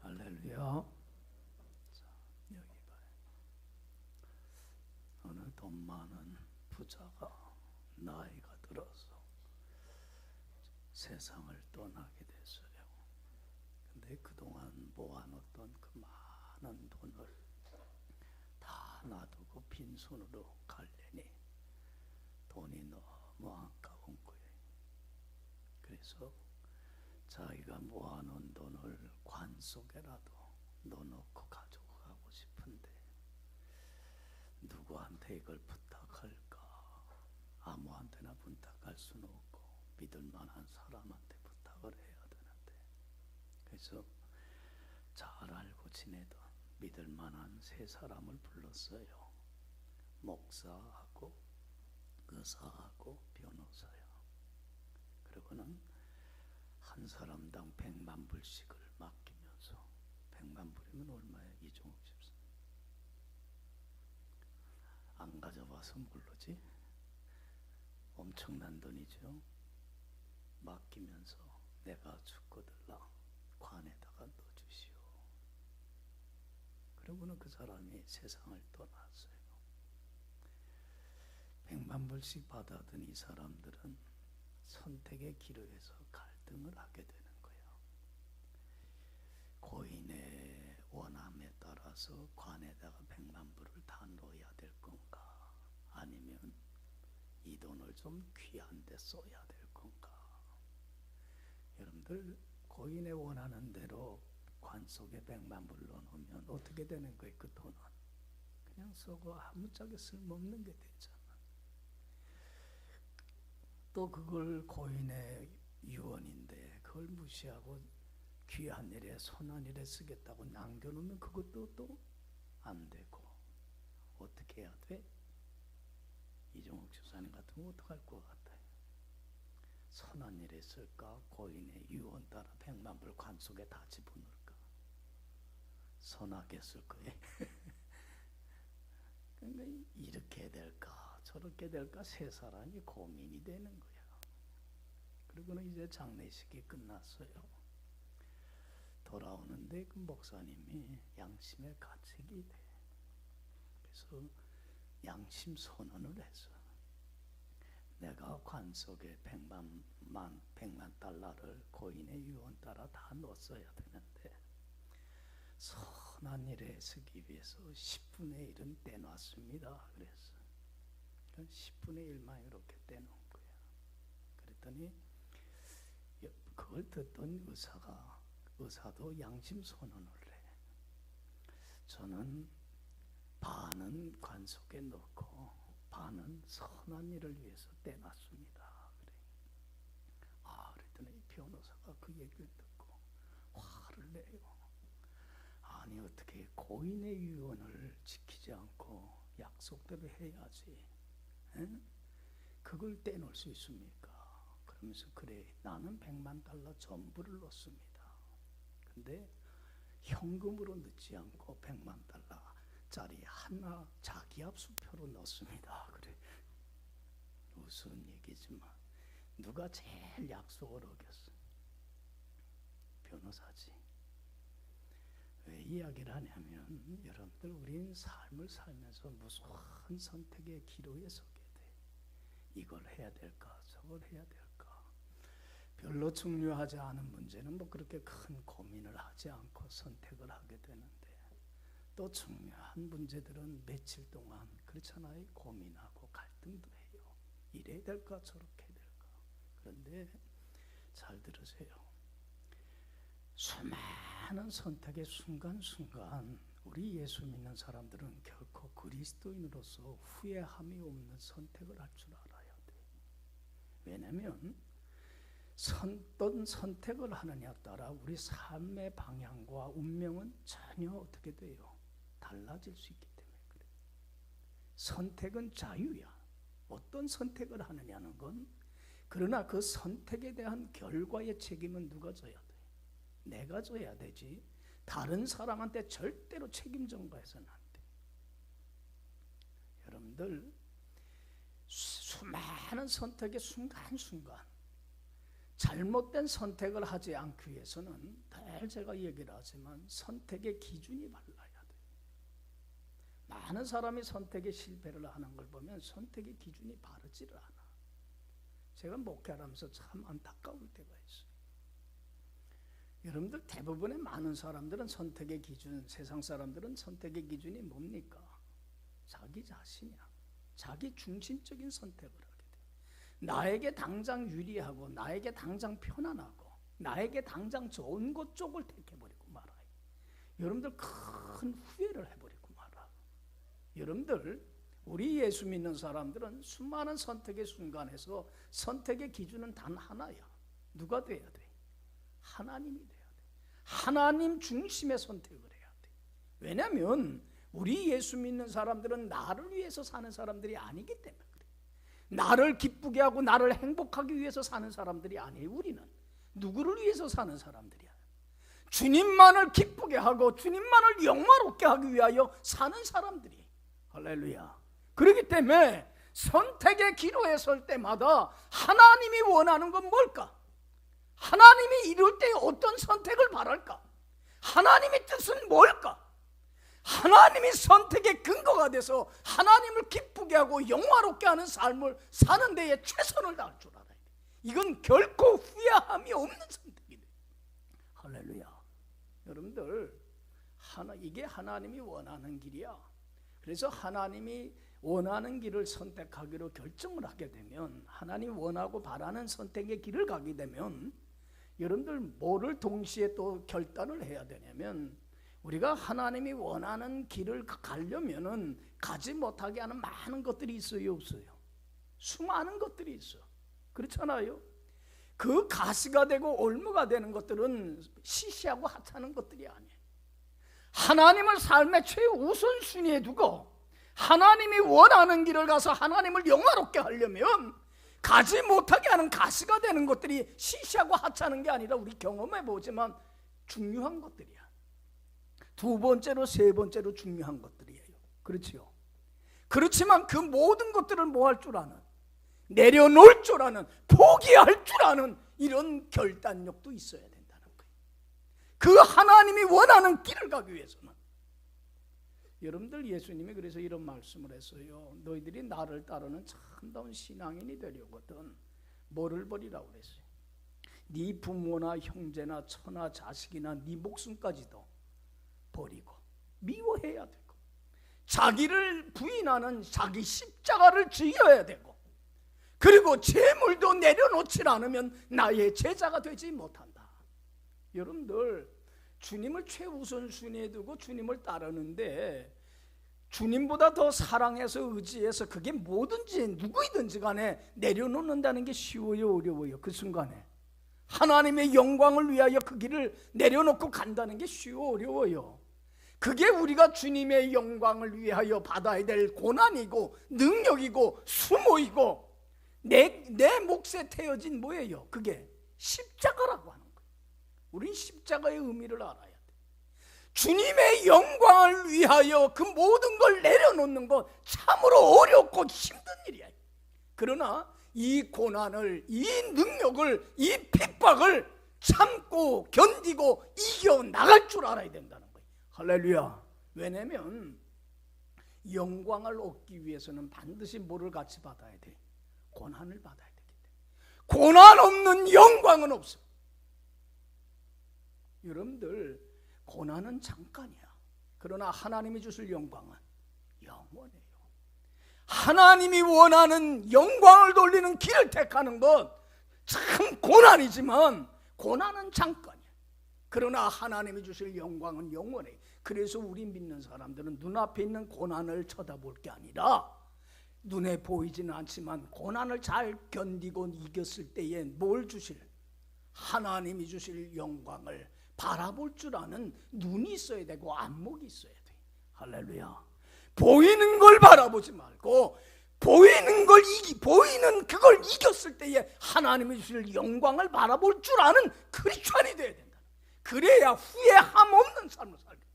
할렐루야. 자, 여기 봐요. 어느 돈 많은 부자가 나이가 들어서 세상을 떠나게 됐어요. 근데 그동안 모아놓던 그 많은 돈을 다 놔두고 빈손으로 가려니 돈이 너무 아까운 거예요. 그래서 자기가 모아놓은 돈을 관 속에라도 넣어놓고 가지고 가고 싶은데 누구한테 이걸 부탁할까? 아무한테나 부탁할 수는 없고 믿을 만한 사람한테 부탁을 해야 되는데, 그래서 잘 알고 지내던 믿을 만한 세 사람을 불렀어요. 목사하고 의사하고 변호사요. 그리고는 한 사람당 100만 불씩을 맡기면서, 100만 불이면 얼마야? 이종욱 집사 안 가져와서 모르지? 엄청난 돈이죠. 맡기면서 내가 죽거들라 관에다가 넣어주시오. 그러고는 그 사람이 세상을 떠났어요. 100만 불씩 받아든 이 사람들은 선택의 기로에서 갈등을 하게 되는 거예요. 고인의 원함에 따라서 관에다가 100만 불을 다 넣어야 될 건가, 아니면 이 돈을 좀 귀한 데 써야 될 건가. 여러분들, 고인의 원하는 대로 관 속에 100만 불 넣어놓으면 어떻게 되는 거예요? 그 돈은 그냥 쓰고 아무짝에 쓸모없는 게 되잖아. 또 그걸 고인의 유언인데 그걸 무시하고 귀한 일에 선한 일에 쓰겠다고 남겨놓으면 그것도 또 안 되고, 어떻게 해야 돼? 이종욱 집사님 같은 거 어떡할 것 같아요? 선한 일에 쓸까? 고인의 유언 따라 100만 불 관 속에 다 집어넣을까? 선하게 쓸 거예요. 그러니까 이렇게 될까 저렇게 될까 세 사람이 고민이 되는 거야. 그리고는 이제 장례식이 끝났어요. 돌아오는데 그 목사님이 양심의 가책이 돼. 그래서 양심 선언을 했어. 내가 관 속에 100만 달러를 고인의 유언 따라 다 넣었어야 되는데 선한 일에 쓰기 위해서 10분의 1은 떼놨습니다. 그래서 10분의 1만 이렇게 떼놓은 거야. 그랬더니 그걸 듣던 의사도 양심 선언을 해. 저는 반은 관 속에 넣고 반은 선한 일을 위해서 떼놨습니다. 그래. 그랬더니 변호사가 그 얘기를 듣고 화를 내요. 아니, 어떻게 고인의 유언을 지키지 않고 약속대로 해야지, 에? 그걸 떼놓을 수 있습니까? 그러면서 그래, 나는 100만 달러 전부를 넣습니다. 근데 현금으로 넣지 않고 100만 달러짜리 하나 자기 압수표로 넣습니다. 그래. 무슨 얘기지만 누가 제일 약속을 어겼어? 변호사지. 왜 이야기를 하냐면, 여러분들, 우린 삶을 살면서 무수한 선택의 기로에 서게 돼. 이걸 해야 될까 저걸 해야 될까. 별로 중요하지 않은 문제는 뭐 그렇게 큰 고민을 하지 않고 선택을 하게 되는데, 또 중요한 문제들은 며칠 동안 그렇잖아요. 고민하고 갈등도 해요. 이래야 될까 저렇게 해야 될까. 그런데 잘 들으세요. 수많은 선택의 순간순간 우리 예수 믿는 사람들은 결코 그리스도인으로서 후회함이 없는 선택을 할 줄 알아야 돼. 왜냐하면 어떤 선택을 하느냐에 따라 우리 삶의 방향과 운명은 전혀 어떻게 돼요? 달라질 수 있기 때문에 그래. 선택은 자유야. 어떤 선택을 하느냐는 건, 그러나 그 선택에 대한 결과의 책임은 누가 져야 돼? 내가 져야 되지. 다른 사람한테 절대로 책임 전가해서는 안 돼. 여러분들, 수많은 선택의 순간순간 잘못된 선택을 하지 않기 위해서는 늘 제가 얘기를 하지만 선택의 기준이 달라야 돼요. 많은 사람이 선택에 실패를 하는 걸 보면 선택의 기준이 바르지를 않아. 제가 목회하면서 참 안타까울 때가 있어요. 여러분들 대부분의 많은 사람들은 선택의 기준, 세상 사람들은 선택의 기준이 뭡니까? 자기 자신이야. 자기 중심적인 선택을 하게 돼. 나에게 당장 유리하고 나에게 당장 편안하고 나에게 당장 좋은 것 쪽을 택해버리고 말아요. 여러분들 큰 후회를 해버리고 말아. 여러분들 우리 예수 믿는 사람들은 수많은 선택의 순간에서 선택의 기준은 단 하나야. 누가 돼야 돼? 하나님이 돼야 돼. 하나님 중심의 선택을 해야 돼. 왜냐하면 우리 예수 믿는 사람들은 나를 위해서 사는 사람들이 아니기 때문에 그래. 나를 기쁘게 하고 나를 행복하기 위해서 사는 사람들이 아니에요. 우리는 누구를 위해서 사는 사람들이야? 주님만을 기쁘게 하고 주님만을 영화롭게 하기 위하여 사는 사람들이. 할렐루야. 그렇기 때문에 선택의 기로에 설 때마다 하나님이 원하는 건 뭘까? 하나님이 이룰 때 어떤 선택을 바랄까? 하나님의 뜻은 뭘까? 하나님이 선택의 근거가 돼서 하나님을 기쁘게 하고 영화롭게 하는 삶을 사는 데에 최선을 다할 줄 알아야 돼. 이건 결코 후회함이 없는 선택이 돼. 할렐루야. 여러분들 이게 하나님이 원하는 길이야. 그래서 하나님이 원하는 길을 선택하기로 결정을 하게 되면, 하나님이 원하고 바라는 선택의 길을 가게 되면 여러분들 뭐를 동시에 또 결단을 해야 되냐면, 우리가 하나님이 원하는 길을 가려면은 가지 못하게 하는 많은 것들이 있어요, 없어요? 수많은 것들이 있어. 그렇잖아요. 그 가시가 되고 올무가 되는 것들은 시시하고 하찮은 것들이 아니에요. 하나님을 삶의 최우선순위에 두고 하나님이 원하는 길을 가서 하나님을 영화롭게 하려면 가지 못하게 하는 가시가 되는 것들이 시시하고 하찮은 게 아니라 우리 경험해 보지만 중요한 것들이야. 두 번째로 세 번째로 중요한 것들이에요. 그렇지요. 그렇지만 그 모든 것들을 뭐 할 줄 아는, 내려놓을 줄 아는, 포기할 줄 아는 이런 결단력도 있어야 된다는 거예요. 그 하나님이 원하는 길을 가기 위해서는. 여러분들 예수님이 그래서 이런 말씀을 했어요. 너희들이 나를 따르는 참다운 신앙인이 되려거든 뭐를 버리라고 그랬어요? 네 부모나 형제나 처나 자식이나 네 목숨까지도 버리고 미워해야 되고, 자기를 부인하는 자기 십자가를 지어야 되고, 그리고 재물도 내려놓지 않으면 나의 제자가 되지 못한다. 여러분들 주님을 최우선순위에 두고 주님을 따르는데 주님보다 더 사랑해서 의지해서 그게 뭐든지 누구이든지 간에 내려놓는다는 게 쉬워요, 어려워요? 그 순간에 하나님의 영광을 위하여 그 길을 내려놓고 간다는 게 쉬워, 어려워요? 그게 우리가 주님의 영광을 위하여 받아야 될 고난이고 능력이고 수모이고 내 몫에 태어진 뭐예요? 그게 십자가라고 하는 거예요. 우린 십자가의 의미를 알아야 돼. 주님의 영광을 위하여 그 모든 걸 내려놓는 건 참으로 어렵고 힘든 일이야. 그러나 이 고난을, 이 능력을, 이 핍박을 참고 견디고 이겨나갈 줄 알아야 된다는 거예요. 할렐루야. 왜냐하면 영광을 얻기 위해서는 반드시 뭐를 같이 받아야 돼? 고난을 받아야 되기 때문에. 고난 없는 영광은 없어. 여러분들 고난은 잠깐이야. 그러나 하나님이 주실 영광은 영원해요. 하나님이 원하는 영광을 돌리는 길을 택하는 건 참 고난이지만 고난은 잠깐이야. 그러나 하나님이 주실 영광은 영원해. 그래서 우리 믿는 사람들은 눈앞에 있는 고난을 쳐다볼 게 아니라 눈에 보이지는 않지만 고난을 잘 견디고 이겼을 때에 뭘 주실? 하나님이 주실 영광을 바라볼 줄 아는 눈이 있어야 되고 안목이 있어야 돼. 할렐루야. 보이는 걸 바라보지 말고 보이는 그걸 이겼을 때에 하나님이 주실 영광을 바라볼 줄 아는 크리스찬이 돼야 된다. 그래야 후회함 없는 삶을 살게 돼.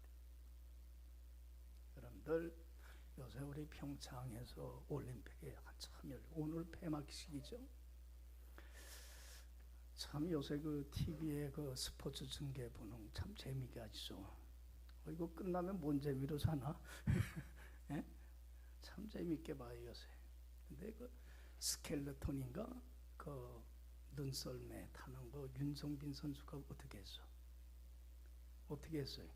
여러분들 요새 우리 평창에서 올림픽에 한참 오늘 폐막식이죠. 참 요새 그 TV에 그 스포츠 중계 보는 참 재미가 하죠. 이거 끝나면 뭔 재미로 사나? 예? 참 재밌게 봐요 요새. 근데 그 스켈레톤인가 그 눈썰매 타는 거 윤성빈 선수가 어떻게 했어? 어떻게 했어요?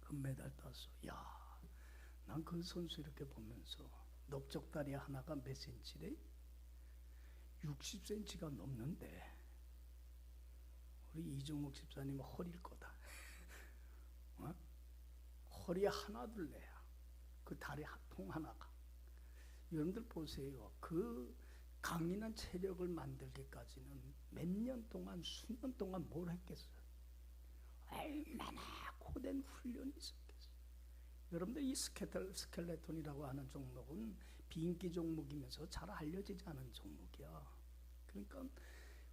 금메달 땄어. 야, 난 그 선수 이렇게 보면서 넓적다리 하나가 몇 센치래? 60cm가 넘는데 우리 이종목 집사님은 허리일 거다. 어? 허리 하나 둘래야 그 다리 통 하나가. 여러분들 보세요. 그 강인한 체력을 만들기까지는 몇 년 동안 수년 동안 뭘 했겠어요? 얼마나 고된 훈련이 있었겠어요. 여러분들 이 스켈레톤이라고 하는 종목은 비인기 종목이면서 잘 알려지지 않은 종목이야. 그러니까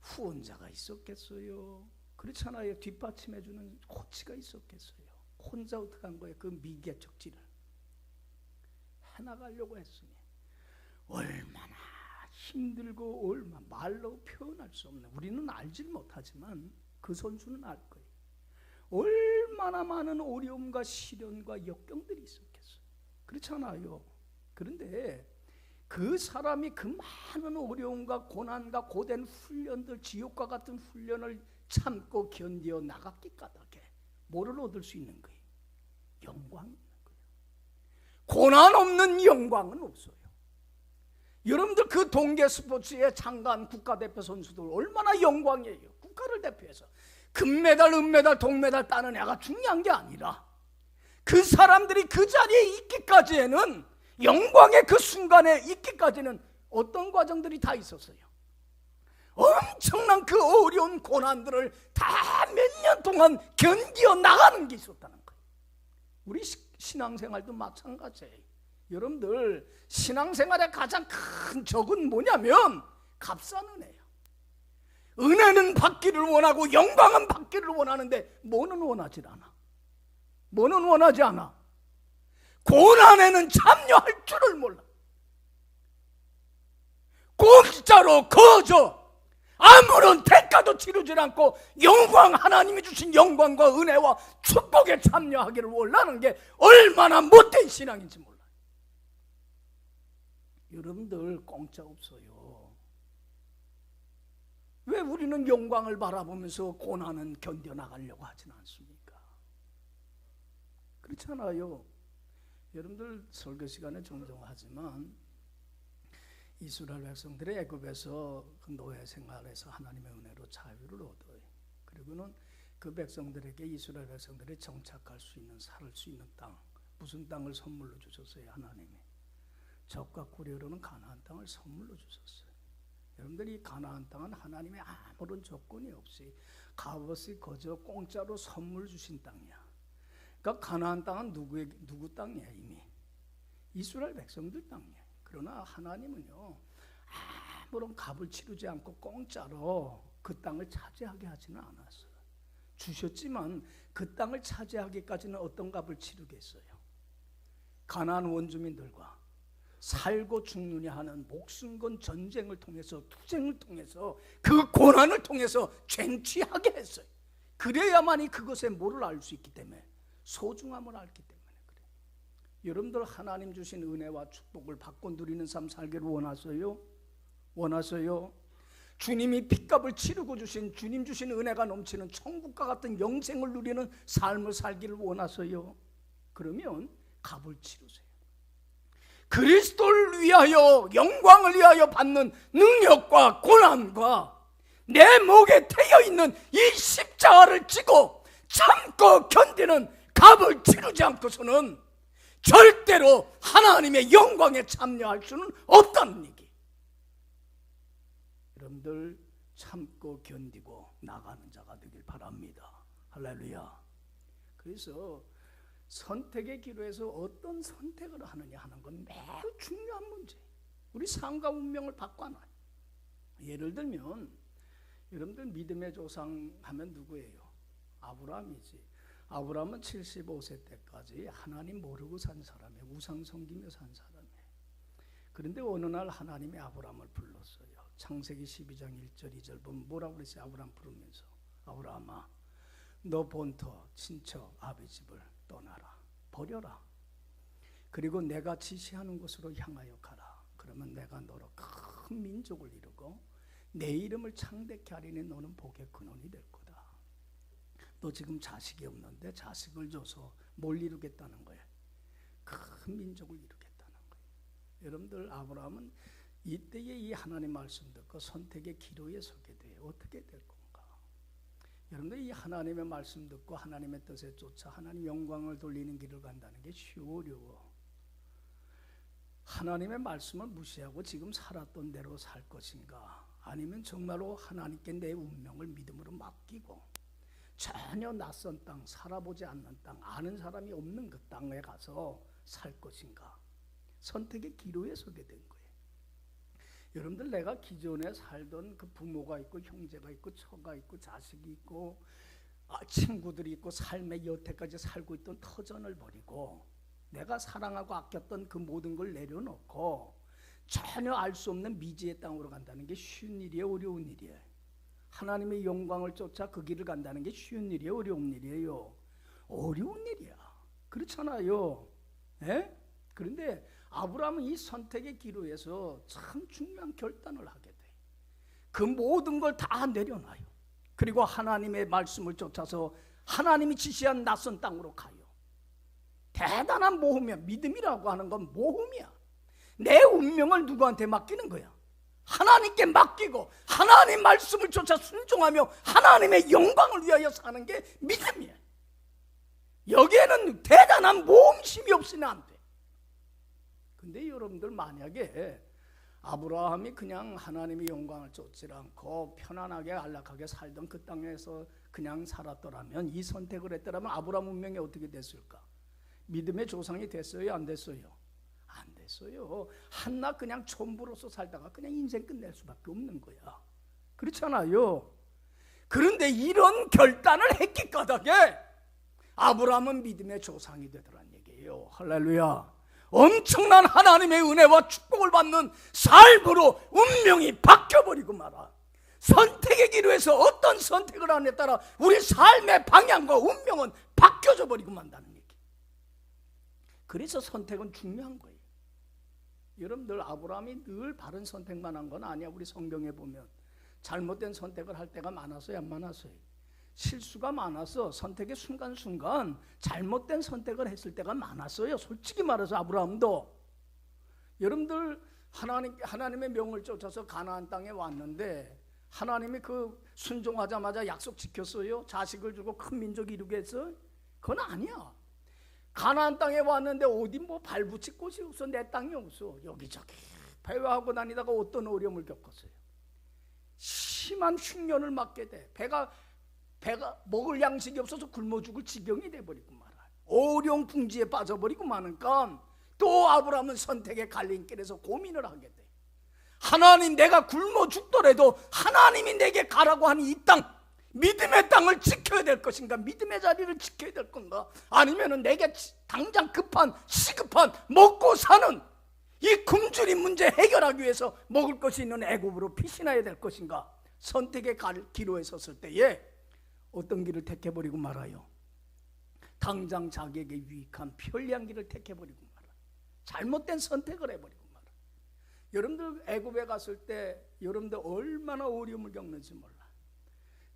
후원자가 있었겠어요? 그렇잖아요. 뒷받침해주는 코치가 있었겠어요? 혼자 어떻게 한 거예요? 그 미개척질을 해나가려고 했으니 얼마나 힘들고 얼마나 말로 표현할 수 없는, 우리는 알질 못하지만 그 선수는 알 거예요. 얼마나 많은 어려움과 시련과 역경들이 있었겠어요. 그렇잖아요. 그런데 그 사람이 그 많은 어려움과 고난과 고된 훈련들, 지옥과 같은 훈련을 참고 견디어 나갔기 까닭에 뭐를 얻을 수 있는 거예요? 영광이 있는 거예요. 고난 없는 영광은 없어요. 여러분들 그 동계 스포츠의 장관 국가대표 선수들 얼마나 영광이에요. 국가를 대표해서 금메달, 은메달, 동메달 따는 애가 중요한 게 아니라 그 사람들이 그 자리에 있기까지에는, 영광의 그 순간에 있기까지는 어떤 과정들이 다 있었어요. 엄청난 그 어려운 고난들을 다 몇 년 동안 견디어 나가는 게 있었다는 거예요. 우리 신앙생활도 마찬가지예요. 여러분들 신앙생활의 가장 큰 적은 뭐냐면 값싼 은혜예요. 은혜는 받기를 원하고 영광은 받기를 원하는데 뭐는 원하지 않아. 뭐는 원하지 않아. 고난에는 참여할 줄을 몰라. 공짜로 거저 아무런 대가도 치르지 않고 영광, 하나님이 주신 영광과 은혜와 축복에 참여하기를 원하는 게 얼마나 못된 신앙인지 몰라요. 여러분들 공짜 없어요. 왜 우리는 영광을 바라보면서 고난은 견뎌나가려고 하진 않습니까? 그렇잖아요. 여러분들 설교 시간에 종종 하지만 이스라엘 백성들의 애굽에서 그 노예 생활에서 하나님의 은혜로 자유를 얻어요. 그리고는 그 백성들에게, 이스라엘 백성들이 정착할 수 있는, 살을 수 있는 땅, 무슨 땅을 선물로 주셨어요? 하나님이 적과 꿀이르는 가나안 땅을 선물로 주셨어요. 여러분들 이 가나안 땅은 하나님의 아무런 조건이 없이 값없이 거저 공짜로 선물 주신 땅이야. 그러니까 가나안 땅은 누구 땅이야? 이미 이스라엘 백성들 땅이야. 그러나 하나님은요, 아무런 값을 치르지 않고 공짜로 그 땅을 차지하게 하지는 않았어요. 주셨지만 그 땅을 차지하기까지는 어떤 값을 치르겠어요? 가나안 원주민들과 살고 죽느냐 하는 목숨 건 전쟁을 통해서, 투쟁을 통해서, 그 고난을 통해서 쟁취하게 했어요. 그래야만이 그것의 뭐를 알 수 있기 때문에, 소중함을 알기 때문에 그래요. 여러분들 하나님 주신 은혜와 축복을 받고 누리는 삶 살기를 원하세요? 원하세요? 주님이 핏값을 치르고 주신, 주님 주신 은혜가 넘치는 천국과 같은 영생을 누리는 삶을 살기를 원하세요? 그러면 값을 치르세요. 그리스도를 위하여, 영광을 위하여 받는 능력과 고난과 내 목에 태여있는 이 십자가를 지고 참고 견디는 값을 치르지 않고서는 절대로 하나님의 영광에 참여할 수는 없다는 얘기. 여러분들 참고 견디고 나가는 자가 되길 바랍니다. 할렐루야. 그래서 선택의 기로에서 어떤 선택을 하느냐 하는 건 매우 중요한 문제. 우리 삶과 운명을 바꿔놔요. 예를 들면 여러분들 믿음의 조상 하면 누구예요? 아브라함이지. 아브라함은 75세 때까지 하나님 모르고 산 사람이에요. 우상 섬기며 산 사람이에요. 그런데 어느 날 하나님이 아브라함을 불렀어요. 창세기 12장 1절 2절 보면 뭐라고 그랬어요? 아브라함 부르면서 아브라함아 너 본토 친척 아비 집을 떠나라 버려라. 그리고 내가 지시하는 곳으로 향하여 가라. 그러면 내가 너로 큰 민족을 이루고 내 이름을 창대케 하리니 너는 복의 근원이 될 거다. 너 지금 자식이 없는데 자식을 줘서 뭘 이루겠다는 거야? 큰 민족을 이루겠다는 거예요. 여러분들 아브라함은 이때에 이 하나님 말씀 듣고 선택의 기로에 서게 돼요. 어떻게 될 건가? 여러분들 이 하나님의 말씀 듣고 하나님의 뜻에 쫓아 하나님 영광을 돌리는 길을 간다는 게 어려워. 하나님의 말씀을 무시하고 지금 살았던 대로 살 것인가? 아니면 정말로 하나님께 내 운명을 믿음으로 맡기고 전혀 낯선 땅, 살아보지 않는 땅, 아는 사람이 없는 그 땅에 가서 살 것인가? 선택의 기로에 서게 된 거예요. 여러분들 내가 기존에 살던 그 부모가 있고 형제가 있고 처가 있고 자식이 있고 친구들이 있고 삶의 여태까지 살고 있던 터전을 버리고 내가 사랑하고 아꼈던 그 모든 걸 내려놓고 전혀 알 수 없는 미지의 땅으로 간다는 게 쉬운 일이에요? 어려운 일이에요? 하나님의 영광을 쫓아 그 길을 간다는 게 쉬운 일이에요? 어려운 일이에요? 어려운 일이야. 그렇잖아요. 예? 그런데 아브라함은 이 선택의 기로에서 참 중요한 결단을 하게 돼. 그 모든 걸 다 내려놔요. 그리고 하나님의 말씀을 쫓아서 하나님이 지시한 낯선 땅으로 가요. 대단한 모험이야. 믿음이라고 하는 건 모험이야. 내 운명을 누구한테 맡기는 거야? 하나님께 맡기고 하나님 말씀을 쫓아 순종하며 하나님의 영광을 위하여 사는 게 믿음이야. 여기에는 대단한 모험심이 없으면 안 돼. 근데 여러분들 만약에 아브라함이 그냥 하나님의 영광을 쫓지 않고 편안하게 안락하게 살던 그 땅에서 그냥 살았더라면, 이 선택을 했더라면 아브라함 운명이 어떻게 됐을까? 믿음의 조상이 됐어요? 안 됐어요? 안 됐어요. 한낱 그냥 촌부로서 살다가 그냥 인생 끝낼 수밖에 없는 거야. 그렇잖아요. 그런데 이런 결단을 했기 까닭에 아브라함은 믿음의 조상이 되더란 얘기예요. 할렐루야. 엄청난 하나님의 은혜와 축복을 받는 삶으로 운명이 바뀌어버리고 말아. 선택의 기로에서 어떤 선택을 하느냐에 따라 우리 삶의 방향과 운명은 바뀌어져 버리고 만다는 얘기. 그래서 선택은 중요한 거예요. 여러분들 아브라함이 늘 바른 선택만 한 건 아니야. 우리 성경에 보면 잘못된 선택을 할 때가 많았어요, 안 많았어요? 실수가 많아서 선택의 순간순간 잘못된 선택을 했을 때가 많았어요. 솔직히 말해서 아브라함도. 여러분들 하나님의 명을 쫓아서 가나안 땅에 왔는데 하나님이 그 순종하자마자 약속 지켰어요? 자식을 주고 큰 민족 이루게 했어요? 그건 아니야. 가나안 땅에 왔는데 어디 뭐 발붙일 곳이 없어. 내 땅이 없어. 여기저기 배회하고 다니다가 어떤 어려움을 겪었어요? 심한 흉년을 맞게 돼. 배가 먹을 양식이 없어서 굶어 죽을 지경이 돼버리고 말아요. 어려운 궁지에 빠져버리고 마니까 또 아브라함은 선택의 갈림길에서 고민을 하게 돼. 하나님, 내가 굶어 죽더라도 하나님이 내게 가라고 하는 이 땅, 믿음의 땅을 지켜야 될 것인가? 믿음의 자리를 지켜야 될 건가? 아니면은 내게 당장 시급한 먹고 사는 이 굶주린 문제 해결하기 위해서 먹을 것이 있는 애굽으로 피신해야 될 것인가? 선택의 기로에 섰을 때에 어떤 길을 택해버리고 말아요? 당장 자기에게 유익한 편리한 길을 택해버리고 말아요. 잘못된 선택을 해버리고 말아요. 여러분들 애굽에 갔을 때 여러분들 얼마나 어려움을 겪는지 몰라.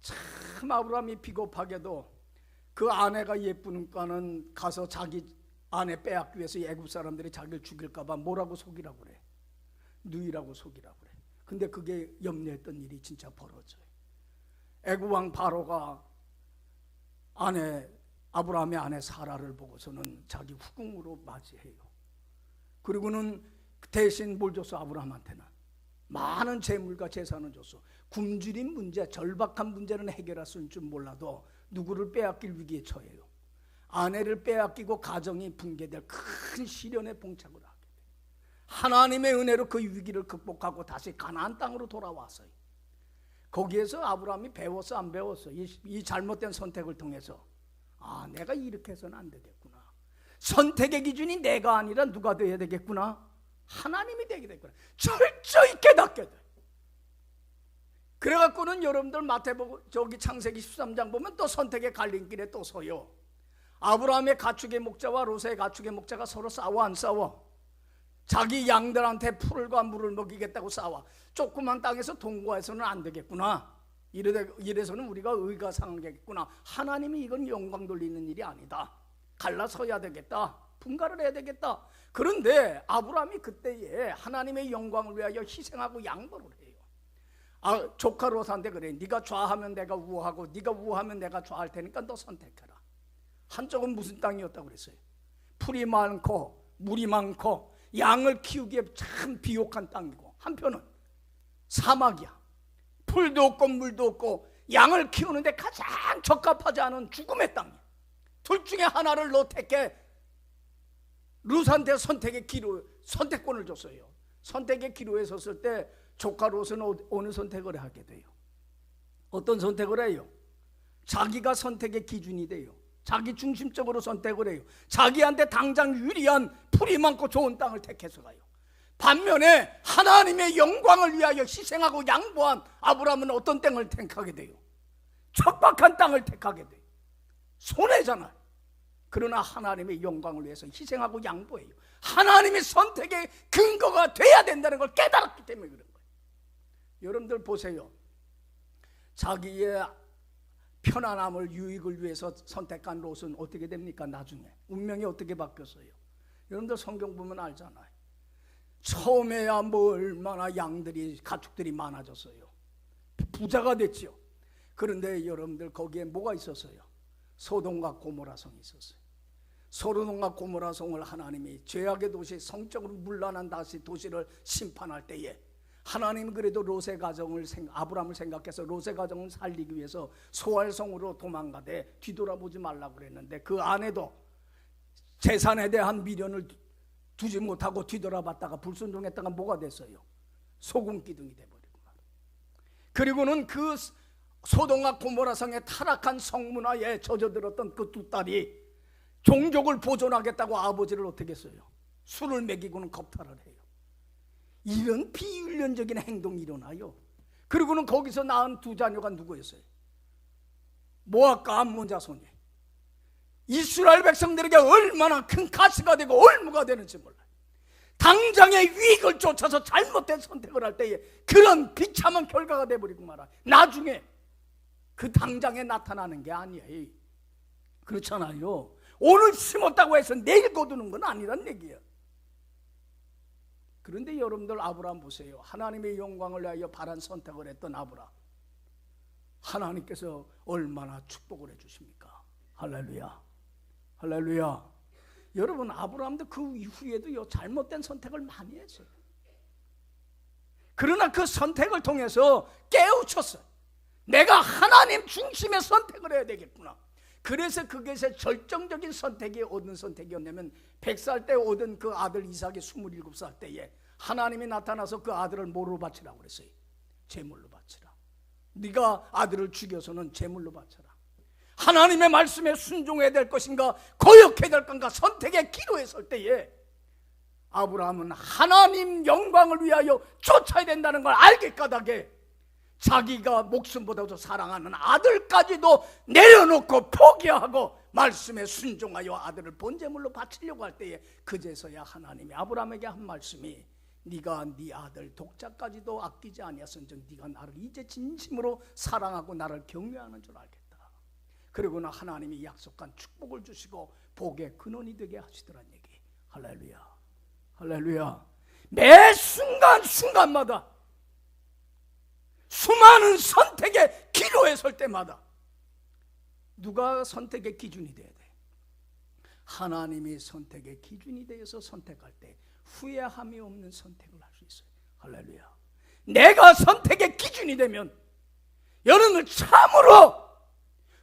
참 아브라함이 비겁하게도 그 아내가 예쁘니까는 가서 자기 아내 빼앗기 위해서 애굽 사람들이 자기를 죽일까 봐 뭐라고 속이라고 그래? 누이라고 속이라고 그래. 근데 그게 염려했던 일이 진짜 벌어져요. 애굽 왕 바로가 아브라함의 아내 사라를 보고서는 자기 후궁으로 맞이해요. 그리고는 대신 뭘 줬어? 아브라함한테는 많은 재물과 재산을 줬어. 굶주린 문제, 절박한 문제는 해결할 수 있는 줄 몰라도 누구를 빼앗길 위기에 처해요. 아내를 빼앗기고 가정이 붕괴될 큰 시련에 봉착을 하게 돼요. 하나님의 은혜로 그 위기를 극복하고 다시 가나안 땅으로 돌아왔어요. 거기에서 아브라함이 배웠어, 안 배웠어? 이 잘못된 선택을 통해서 내가 이렇게 해서는 안 되겠구나. 선택의 기준이 내가 아니라 누가 되어야 되겠구나? 하나님이 되게 되겠구나. 철저히 깨닫게 돼. 그래갖고는 여러분들 마태복음 저기 창세기 13장 보면 또 선택의 갈림길에 또 서요. 아브라함의 가축의 목자와 롯의 가축의 목자가 서로 싸워 안 싸워? 자기 양들한테 풀과 물을 먹이겠다고 싸워. 조그만 땅에서 동거해서는 안 되겠구나. 이래서는 우리가 의가 상하겠구나. 하나님이 이건 영광 돌리는 일이 아니다. 갈라서야 되겠다. 분가를 해야 되겠다. 그런데 아브라함이 그때에 하나님의 영광을 위하여 희생하고 양보를 해요. 조카 롯한테 그래. 네가 좌하면 내가 우하고 네가 우하면 내가 좌할 테니까 너 선택해라. 한쪽은 무슨 땅이었다고 그랬어요? 풀이 많고 물이 많고 양을 키우기에 참 비옥한 땅이고, 한편은 사막이야. 풀도 없고 물도 없고 양을 키우는데 가장 적합하지 않은 죽음의 땅이야. 둘 중에 하나를 너 택해. 룻한테 선택권을 줬어요. 선택의 기로에 섰을 때 조카 롯은 어느 선택을 하게 돼요? 어떤 선택을 해요? 자기가 선택의 기준이 돼요. 자기 중심적으로 선택을 해요. 자기한테 당장 유리한 풀이 많고 좋은 땅을 택해서 가요. 반면에 하나님의 영광을 위하여 희생하고 양보한 아브라함은 어떤 땅을 택하게 돼요? 척박한 땅을 택하게 돼요. 손해잖아요. 그러나 하나님의 영광을 위해서 희생하고 양보해요. 하나님의 선택의 근거가 돼야 된다는 걸 깨달았기 때문에 그런 거예요. 여러분들 보세요. 자기의 편안함을, 유익을 위해서 선택한 롯은 어떻게 됩니까? 나중에 운명이 어떻게 바뀌었어요? 여러분들 성경 보면 알잖아요. 처음에야 뭐 얼마나 가축들이 많아졌어요. 부자가 됐죠. 그런데 여러분들 거기에 뭐가 있었어요? 소돔과 고모라 성이 있었어요. 소돔과 고모라 성을 하나님이 죄악의 도시, 성적으로 문란한 도시를 심판할 때에 하나님은 그래도 롯의 가정을 아브라함을 생각해서 롯의 가정을 살리기 위해서 소알성으로 도망가되 뒤돌아보지 말라고 그랬는데, 그 안에도 재산에 대한 미련을 두지 못하고 뒤돌아봤다가 불순종했다가 뭐가 됐어요? 소금 기둥이 돼버리고 말이에요. 그리고는 그 소돔과 고모라 성의 타락한 성문화에 젖어들었던 그 두 딸이 종족을 보존하겠다고 아버지를 어떻게 했어요? 술을 먹이고는 겁탈을 해요. 이런 비윤리적인 행동이 일어나요. 그리고는 거기서 낳은 두 자녀가 누구였어요? 모압과 암몬 자손이. 이스라엘 백성들에게 얼마나 큰 가시가 되고 올무가 되는지 몰라요. 당장의 유익을 쫓아서 잘못된 선택을 할 때에 그런 비참한 결과가 되어버리고 말아요. 나중에 그 당장에 나타나는 게 아니에요. 그렇잖아요. 오늘 심었다고 해서 내일 거두는 건 아니란 얘기예요. 그런데 여러분들 아브라함 보세요. 하나님의 영광을 위하여 바른 선택을 했던 아브라함, 하나님께서 얼마나 축복을 해주십니까? 할렐루야, 할렐루야. 여러분, 아브라함도 그 이후에도 잘못된 선택을 많이 했어요. 그러나 그 선택을 통해서 깨우쳤어요. 내가 하나님 중심의 선택을 해야 되겠구나. 그래서 그것의 절정적인 선택이 어떤 선택이었냐면 100살 때 얻은 그 아들 이삭이 27살 때에 하나님이 나타나서 그 아들을 뭐로 바치라고 그랬어요? 제물로 바치라. 네가 아들을 죽여서는 제물로 바쳐라. 하나님의 말씀에 순종해야 될 것인가 거역해야 될 건가 선택의 기로에 설 때에 아브라함은 하나님 영광을 위하여 쫓아야 된다는 걸 알게 까닭에 자기가 목숨보다도 사랑하는 아들까지도 내려놓고 포기하고 말씀에 순종하여 아들을 본제물로 바치려고 할 때에 그제서야 하나님이 아브라함에게 한 말씀이 네가 네 아들 독자까지도 아끼지 아니하선즉 네가 나를 이제 진심으로 사랑하고 나를 경외하는 줄 알겠다. 그리고는 하나님이 약속한 축복을 주시고 복의 근원이 되게 하시더란 얘기. 할렐루야, 할렐루야. 매 순간순간마다 수많은 선택의 기로에 설 때마다 누가 선택의 기준이 돼야 돼? 하나님이 선택의 기준이 되어서 선택할 때 후회함이 없는 선택을 할 수 있어요. 할렐루야. 내가 선택의 기준이 되면 여러분은 참으로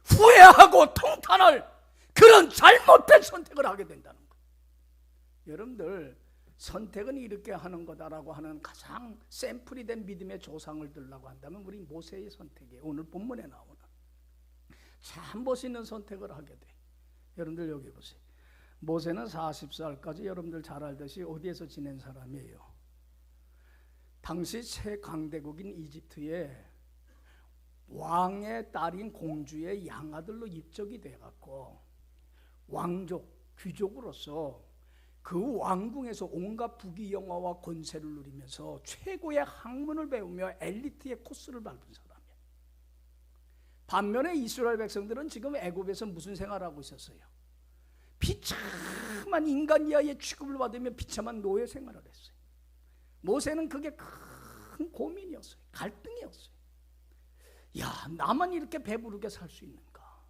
후회하고 통탄할 그런 잘못된 선택을 하게 된다는 거예요. 여러분들, 선택은 이렇게 하는 거다라고 하는 가장 샘플이 된 믿음의 조상을 들라고 한다면 우리 모세의 선택이에요. 오늘 본문에 나오는 참 멋있는 선택을 하게 돼. 여러분들 여기 보세요. 모세는 40살까지 여러분들 잘 알듯이 어디에서 지낸 사람이에요? 당시 최강대국인 이집트에 왕의 딸인 공주의 양아들로 입적이 돼갖고 왕족, 귀족으로서 그 왕궁에서 온갖 부귀영화와 권세를 누리면서 최고의 학문을 배우며 엘리트의 코스를 밟은 사람이에요. 반면에 이스라엘 백성들은 지금 애굽에서 무슨 생활하고 있었어요? 비참한 인간 이하의 취급을 받으며 비참한 노예 생활을 했어요. 모세는 그게 큰 고민이었어요. 갈등이었어요. 야, 나만 이렇게 배부르게 살 수 있는가?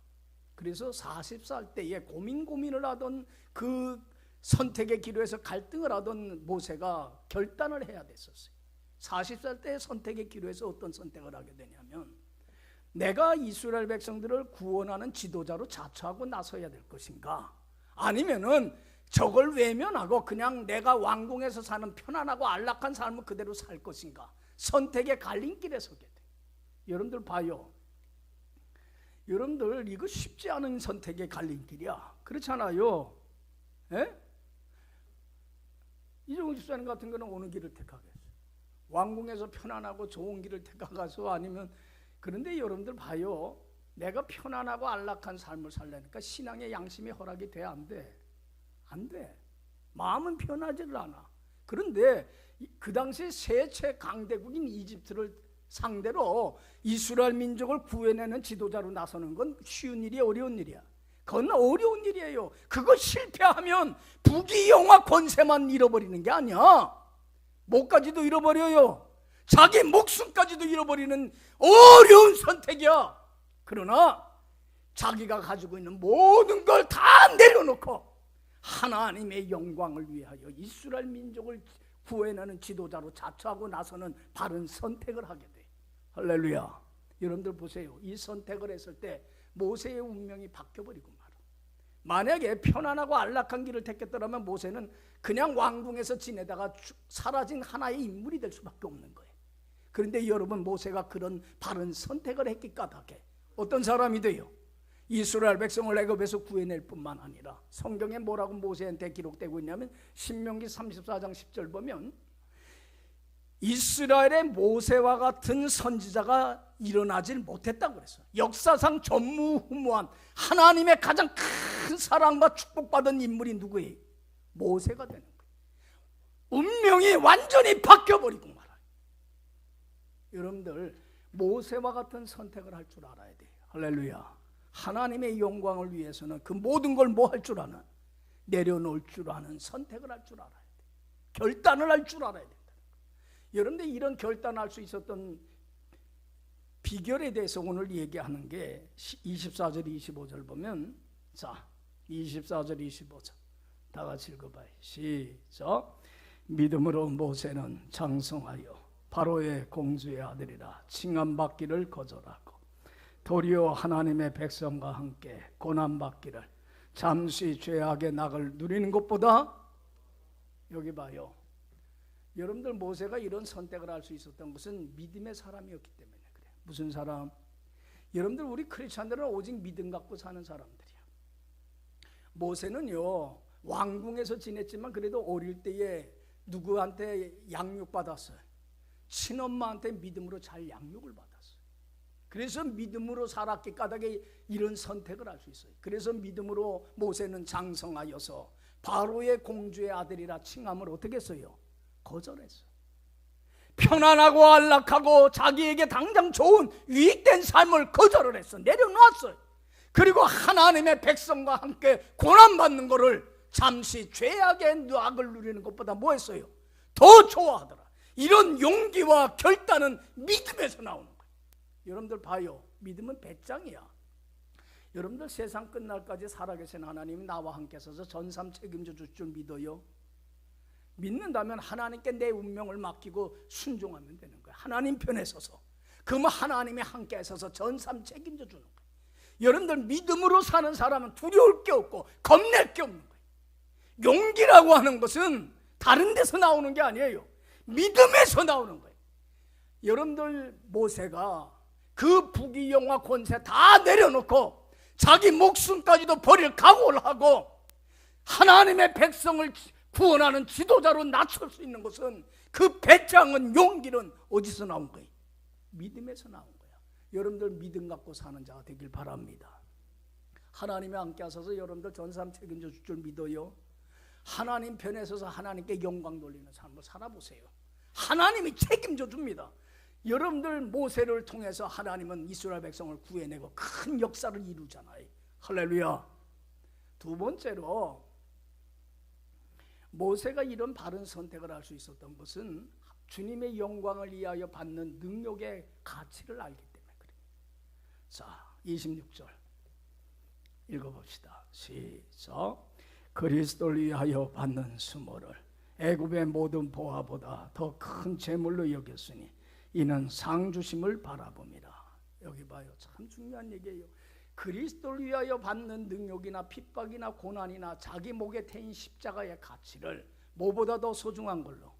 그래서 40살 때에 고민을 하던 그 선택의 기로에서 갈등을 하던 모세가 결단을 해야 됐었어요. 40살 때의 선택의 기로에서 어떤 선택을 하게 되냐면, 내가 이스라엘 백성들을 구원하는 지도자로 자처하고 나서야 될 것인가, 아니면은 저걸 외면하고 그냥 내가 왕궁에서 사는 편안하고 안락한 삶을 그대로 살 것인가, 선택의 갈림길에 서게 돼. 여러분들 봐요. 여러분들 이거 쉽지 않은 선택의 갈림길이야. 그렇잖아요. 예? 이종훈 집사님 같은 거는 어느 길을 택하겠어요? 왕궁에서 편안하고 좋은 길을 택하가서, 아니면, 그런데 여러분들 봐요. 내가 편안하고 안락한 삶을 살려니까 신앙의 양심이 허락이 돼, 안 돼? 안 돼. 마음은 편하지를 않아. 그런데 그 당시 세체 강대국인 이집트를 상대로 이스라엘 민족을 구해내는 지도자로 나서는 건 쉬운 일이 어려운 일이야. 그건 어려운 일이에요. 그거 실패하면 부귀영화 권세만 잃어버리는 게 아니야. 목까지도 잃어버려요. 자기 목숨까지도 잃어버리는 어려운 선택이야. 그러나 자기가 가지고 있는 모든 걸 다 내려놓고 하나님의 영광을 위하여 이스라엘 민족을 구해내는 지도자로 자처하고 나서는 바른 선택을 하게 돼. 할렐루야. 여러분들 보세요. 이 선택을 했을 때 모세의 운명이 바뀌어버리고 말아. 만약에 편안하고 안락한 길을 택했더라면 모세는 그냥 왕궁에서 지내다가 사라진 하나의 인물이 될 수밖에 없는 거예요. 그런데 여러분, 모세가 그런 바른 선택을 했기 까닭에 어떤 사람이 돼요? 이스라엘 백성을 애굽에서 구해낼 뿐만 아니라, 성경에 뭐라고 모세한테 기록되고 있냐면 신명기 34장 10절 보면 이스라엘의 모세와 같은 선지자가 일어나질 못했다고 그랬어요. 역사상 전무후무한 하나님의 가장 큰 사랑과 축복받은 인물이 누구예요? 모세가 되는 거예요. 운명이 완전히 바뀌어버리고 말아요. 여러분들, 모세와 같은 선택을 할 줄 알아야 돼요. 할렐루야. 하나님의 영광을 위해서는 그 모든 걸 뭐 할 줄 아는, 내려놓을 줄 아는 선택을 할 줄 알아야 돼. 결단을 할 줄 알아야 된다. 여러분들, 이런 결단을 할 수 있었던 비결에 대해서 오늘 얘기하는 게 24절 25절 보면, 자, 24절 25절 다 같이 읽어봐요. 시작. 믿음으로 모세는 장성하여 바로의 공주의 아들이라 칭함받기를 거절하고 도리어 하나님의 백성과 함께 고난받기를 잠시 죄악의 낙을 누리는 것보다, 여기 봐요. 여러분들, 모세가 이런 선택을 할 수 있었던 것은 믿음의 사람이었기 때문에 그래요. 무슨 사람? 여러분들, 우리 크리스찬들은 오직 믿음 갖고 사는 사람들이야. 모세는요, 왕궁에서 지냈지만 그래도 어릴 때에 누구한테 양육받았어요? 친엄마한테 믿음으로 잘 양육을 받았어요. 그래서 믿음으로 살았기 까닭에 이런 선택을 할 수 있어요. 그래서 믿음으로 모세는 장성하여서 바로의 공주의 아들이라 칭함을 어떻게 했어요? 거절했어. 편안하고 안락하고 자기에게 당장 좋은 유익된 삶을 거절을 했어. 내려놓았어요. 그리고 하나님의 백성과 함께 고난받는 것을 잠시 죄악의 낙을 누리는 것보다 뭐 했어요? 더 좋아하더라. 이런 용기와 결단은 믿음에서 나오는 거예요. 여러분들 봐요. 믿음은 배짱이야. 여러분들, 세상 끝날까지 살아계신 하나님이 나와 함께 서서 전삼 책임져 줄 줄 믿어요? 믿는다면 하나님께 내 운명을 맡기고 순종하면 되는 거예요. 하나님 편에 서서. 그러면 하나님이 함께 서서 전삼 책임져 주는 거예요. 여러분들, 믿음으로 사는 사람은 두려울 게 없고 겁낼 게 없는 거예요. 용기라고 하는 것은 다른 데서 나오는 게 아니에요. 믿음에서 나오는 거예요. 여러분들, 모세가 그 부귀영화 권세 다 내려놓고 자기 목숨까지도 버릴 각오를 하고 하나님의 백성을 구원하는 지도자로 낮출 수 있는 것은, 그 배짱은, 용기는 어디서 나온 거예요? 믿음에서 나온 거야. 여러분들 믿음 갖고 사는 자가 되길 바랍니다. 하나님이 함께 하셔서 여러분들 전 사람 책임져 줄 줄 믿어요. 하나님 편에 서서 하나님께 영광 돌리는 삶을 살아보세요. 하나님이 책임져 줍니다. 여러분들 모세를 통해서 하나님은 이스라엘 백성을 구해내고 큰 역사를 이루잖아요. 할렐루야. 두 번째로 모세가 이런 바른 선택을 할 수 있었던 것은 주님의 영광을 위하여 받는 능력의 가치를 알기 때문에 그래요. 자, 26절 읽어봅시다. 시작. 그리스도를 위하여 받는 수모를 애굽의 모든 보화보다 더 큰 재물로 여겼으니 이는 상 주심을 바라봅니다. 여기 봐요. 참 중요한 얘기예요. 그리스도를 위하여 받는 능력이나 핍박이나 고난이나 자기 목에 태인 십자가의 가치를 뭐보다 더 소중한 걸로,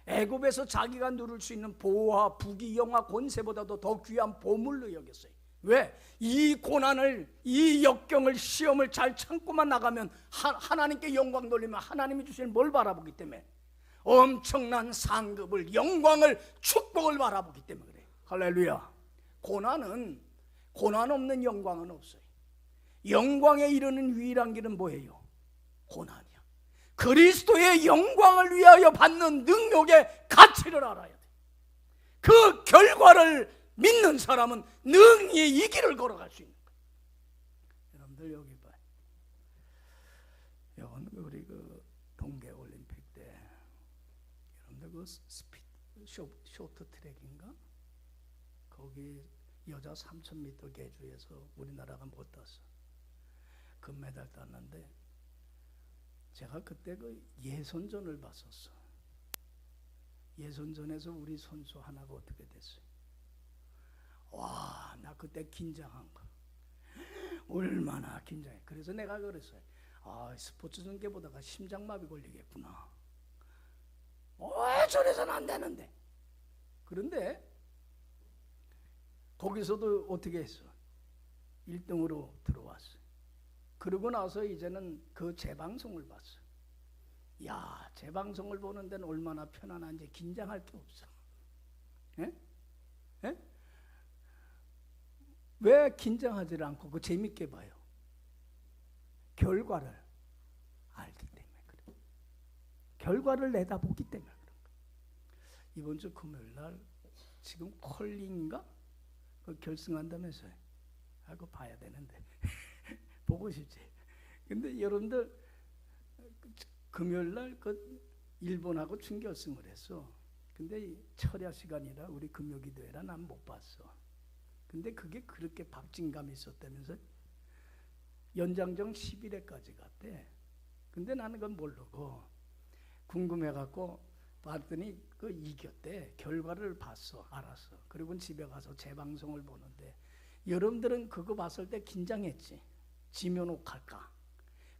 애굽에서 자기가 누릴 수 있는 보호와 부귀, 영화, 권세보다도 더 귀한 보물로 여겼어요. 왜? 이 고난을, 이 역경을, 시험을 잘 참고만 나가면 하나님께 영광 돌리면 하나님이 주시는 뭘 바라보기 때문에, 엄청난 상급을, 영광을, 축복을 바라보기 때문에 그래요. 할렐루야. 고난 없는 영광은 없어요. 영광에 이르는 유일한 길은 뭐예요? 고난이야. 그리스도의 영광을 위하여 받는 능력의 가치를 알아야 돼. 그 결과를 믿는 사람은 능히 이 길을 걸어갈 수 있는 거예요. 여러분들 여기 봐요. 이건 우리 그 동계올림픽 때 여러분들 그 쇼트 트랙인가? 거기 여자 3000m 계주에서 우리나라가 못 땄어. 금메달 땄는데 제가 그때 그 예선전을 봤었어. 예선전에서 우리 선수 하나가 어떻게 됐어요? 와, 나 그때 긴장한 거. 얼마나 긴장해. 그래서 내가 그랬어요. 아, 스포츠 전개 보다가 심장마비 걸리겠구나. 왜 저래서는 안 되는데. 그런데 거기서도 어떻게 했어? 1등으로 들어왔어. 그러고 나서 이제는 그 재방송을 봤어. 야, 재방송을 보는 데는 얼마나 편안한지 긴장할 게 없어. 예? 예? 왜 긴장하지 않고 그 재밌게 봐요? 결과를 알기 때문에 그래. 결과를 내다보기 때문에 그런 거야. 이번 주 금요일 날 지금 컬링인가? 그 결승한다면서요. 그거 봐야 되는데 보고 싶지. 근데 여러분들 금요일 날 그 일본하고 준결승을 했어. 근데 철야 시간이라 우리 금요기도회라 난 못 봤어. 근데 그게 그렇게 박진감이 있었다면서 연장전 11회까지 갔대. 근데 나는 그건 모르고 궁금해갖고 봤더니 그 이겼대. 결과를 봤어. 알았어. 그리고 집에 가서 재방송을 보는데 여러분들은 그거 봤을 때 긴장했지. 지면 옥할까.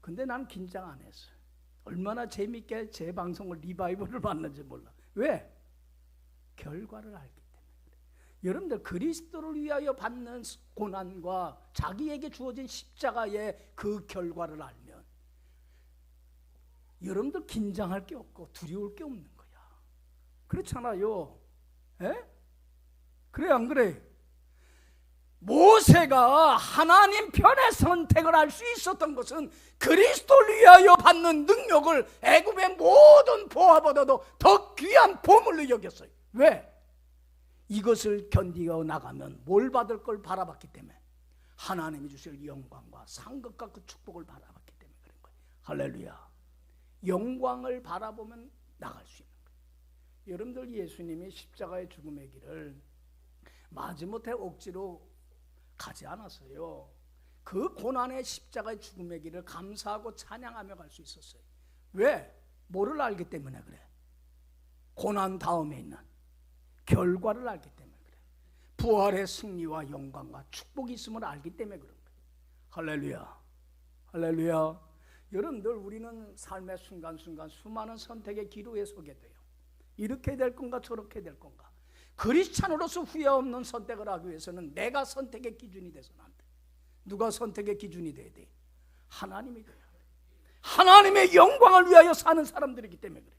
근데 난 긴장 안 했어. 얼마나 재밌게 재방송을 리바이벌을 봤는지 몰라. 왜? 결과를 알기 때문에 그래. 여러분들 그리스도를 위하여 받는 고난과 자기에게 주어진 십자가의 그 결과를 알면 여러분들 긴장할 게 없고 두려울 게 없는 거야. 그렇잖아요. 에? 그래 안 그래? 모세가 하나님 편의 선택을 할 수 있었던 것은 그리스도를 위하여 받는 능력을 애굽의 모든 보화보다도 더 귀한 보물로 여겼어요. 왜? 이것을 견디어 나가면 뭘 받을 걸 바라봤기 때문에, 하나님이 주실 영광과 상급과 그 축복을 바라봤기 때문에 그런 거예요. 할렐루야. 영광을 바라보면 나갈 수 있는 거예요. 여러분들 예수님이 십자가의 죽음의 길을 마지못해 억지로 가지 않았어요. 그 고난의 십자가의 죽음의 길을 감사하고 찬양하며 갈 수 있었어요. 왜? 뭐를 알기 때문에 그래? 고난 다음에 있는 결과를 알기 때문에 그래. 부활의 승리와 영광과 축복이 있음을 알기 때문에 그런 거예요. 할렐루야. 할렐루야. 여러분들 우리는 삶의 순간순간 수많은 선택의 기로에 서게 돼요. 이렇게 될 건가 저렇게 될 건가. 크리스찬으로서 후회 없는 선택을 하기 위해서는 내가 선택의 기준이 돼서는 안 돼. 누가 선택의 기준이 돼야 돼? 하나님이 돼야 돼. 하나님의 영광을 위하여 사는 사람들이기 때문에 그래.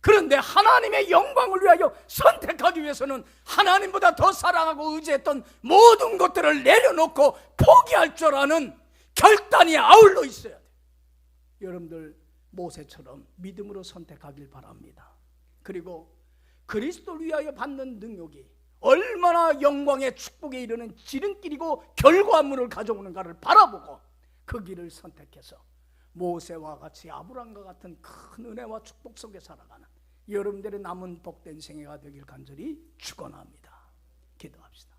그런데 하나님의 영광을 위하여 선택하기 위해서는 하나님보다 더 사랑하고 의지했던 모든 것들을 내려놓고 포기할 줄 아는 결단이 아울러 있어야 돼요. 여러분들 모세처럼 믿음으로 선택하길 바랍니다. 그리고 그리스도를 위하여 받는 능력이 얼마나 영광의 축복에 이르는 지름길이고 결과물을 가져오는가를 바라보고 그 길을 선택해서 모세와 같이 아브라함과 같은 큰 은혜와 축복 속에 살아가는 여러분들의 남은 복된 생애가 되길 간절히 축원합니다. 기도합시다.